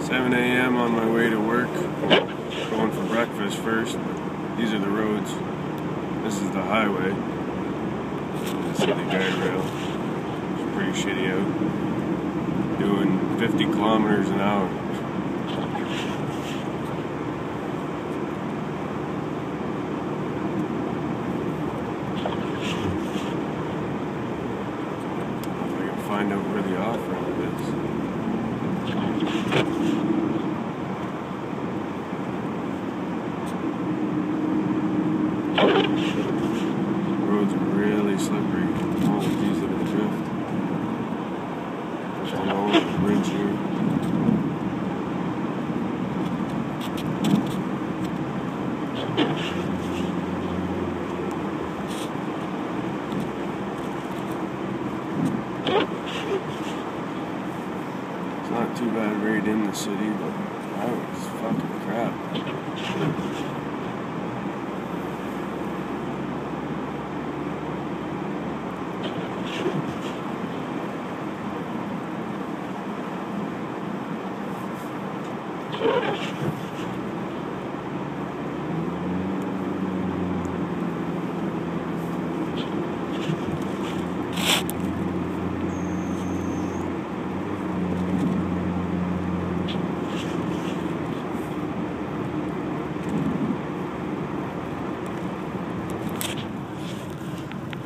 7 a.m. on my way to work. Going for breakfast first. These are the roads. This is the highway. This is the guardrail. It's pretty shitty out. Doing 50 kilometers an hour. If I can find out where the off-ramp is. The roads are really slippery. All of these little drift. Just all over the bridge here. It's not too bad right in the city, but that was fucking crap.